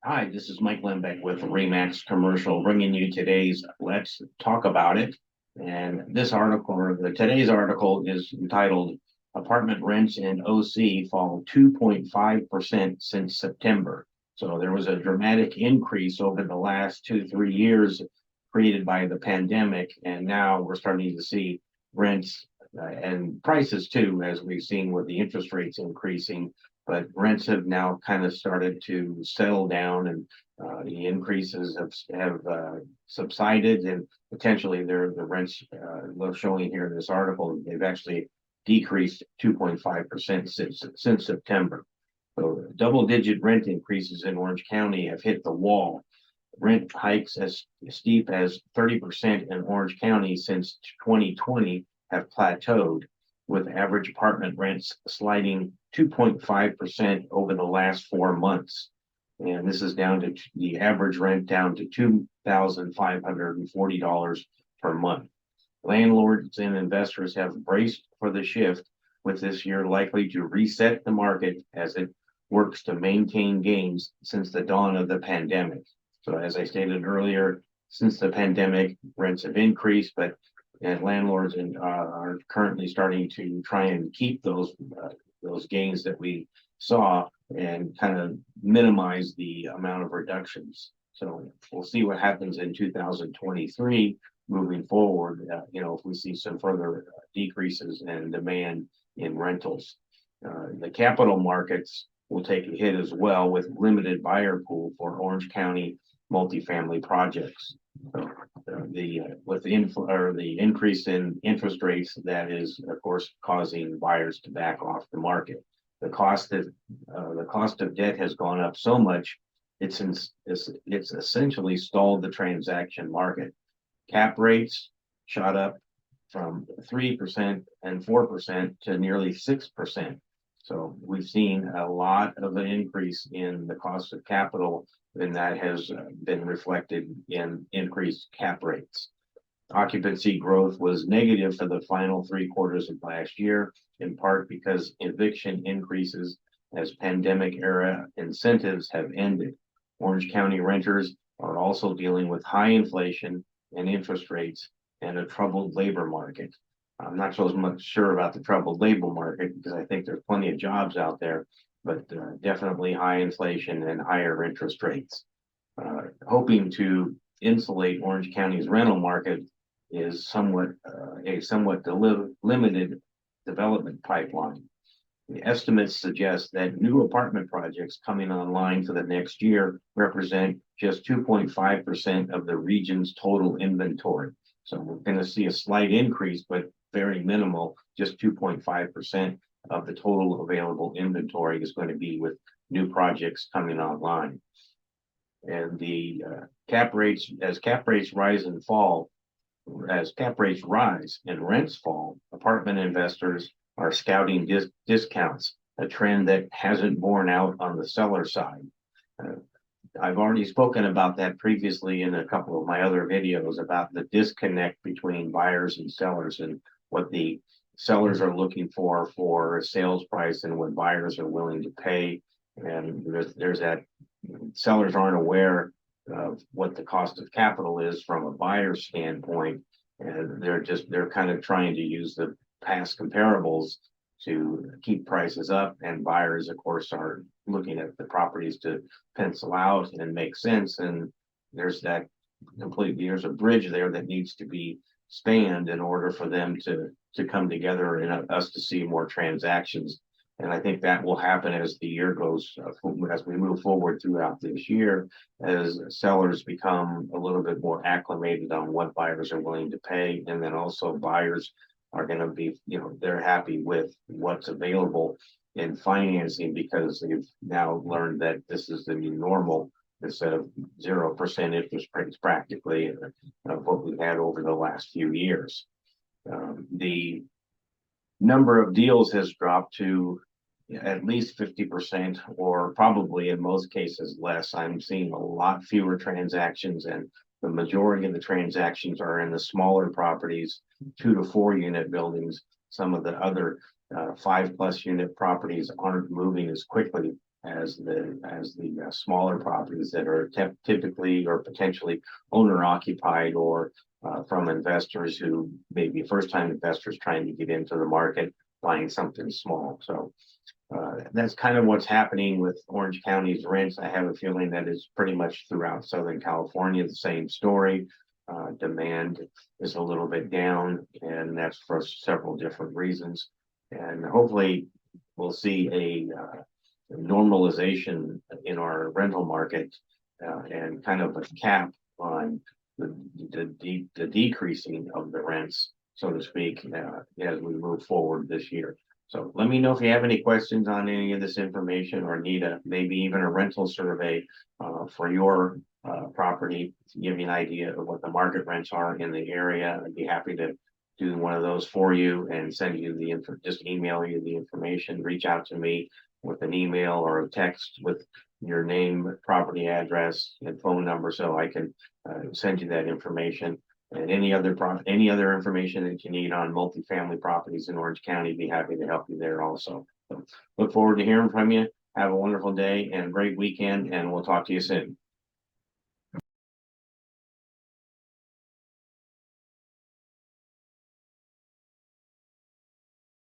Hi, this is Mike Lembeck with Remax Commercial, bringing you today's Let's Talk About It. And this article, or today's article, is entitled Apartment Rents in OC Fall 2.5% since September. So there was a dramatic increase over the last 2, 3 years created by the pandemic. And now we're starting to see rents and prices too, as we've seen with the interest rates increasing, but rents have now kind of started to settle down, and the increases have subsided, and potentially the rents showing here in this article, they've actually decreased 2.5% since September. So double-digit rent increases in Orange County have hit the wall. Rent hikes as steep as 30% in Orange County since 2020 have plateaued, with average apartment rents sliding 2.5% over the last 4 months. And this is down to the average rent down to $2,540 per month. Landlords and investors have braced for the shift, with this year likely to reset the market as it works to maintain gains since the dawn of the pandemic. So, as I stated earlier, since the pandemic, rents have increased, but and landlords are currently starting to try and keep those gains that we saw and kind of minimize the amount of reductions. So we'll see what happens in 2023 moving forward. If we see some further decreases in demand in rentals, the capital markets will take a hit as well, with limited buyer pool for Orange County multifamily projects. So, the increase in interest rates, that is, of course, causing buyers to back off the market. The cost of debt has gone up so much, it's essentially stalled the transaction market. Cap rates shot up from 3% and 4% to nearly 6%. So we've seen a lot of an increase in the cost of capital, and that has been reflected in increased cap rates. Occupancy growth was negative for the final 3 quarters of last year, in part because eviction increases as pandemic era incentives have ended. Orange County renters are also dealing with high inflation and interest rates and a troubled labor market. I'm not so much sure about the troubled labor market, because I think there's plenty of jobs out there, but definitely high inflation and higher interest rates. Hoping to insulate Orange County's rental market is a somewhat limited development pipeline. The estimates suggest that new apartment projects coming online for the next year represent just 2.5% of the region's total inventory. So we're going to see a slight increase, but very minimal. Just 2.5% of the total available inventory is going to be with new projects coming online. And the cap rates, as cap rates rise and fall, as cap rates rise and rents fall, apartment investors are scouting discounts, a trend that hasn't borne out on the seller side. I've already spoken about that previously in a couple of my other videos about the disconnect between buyers and sellers, and what the sellers are looking for a sales price and what buyers are willing to pay. And there's that sellers aren't aware of what the cost of capital is from a buyer's standpoint, and they're kind of trying to use the past comparables to keep prices up, and buyers, of course, are looking at the properties to pencil out and make sense. And there's a bridge there that needs to be spanned in order for them to come together and us to see more transactions. And I think that will happen as the year goes, as we move forward throughout this year, as sellers become a little bit more acclimated on what buyers are willing to pay. And then also buyers are going to be, they're happy with what's available in financing, because they've now learned that this is the new normal instead of 0% interest rates practically of what we've had over the last few years. The number of deals has dropped to at least 50%, or probably in most cases less. I'm seeing a lot fewer transactions, and the majority of the transactions are in the smaller properties, 2 to 4 unit buildings. Some of the other 5+ unit properties aren't moving as quickly as the smaller properties that are typically or potentially owner occupied, or from investors who may be first time investors trying to get into the market, buying something small. So that's kind of what's happening with Orange County's rents. I have a feeling that is pretty much throughout Southern California, the same story. Demand is a little bit down, and that's for several different reasons. And hopefully we'll see a normalization in our rental market, and kind of a cap on the decreasing of the rents, so to speak, as we move forward this year. So let me know if you have any questions on any of this information, or need maybe even a rental survey for your property to give you an idea of what the market rents are in the area. I'd be happy to do one of those for you and send you the info, just email you the information. Reach out to me with an email or a text with your name, property address, and phone number, so I can send you that information. And any other information that you need on multifamily properties in Orange County, be happy to help you there also. So look forward to hearing from you. Have a wonderful day and a great weekend, and we'll talk to you soon.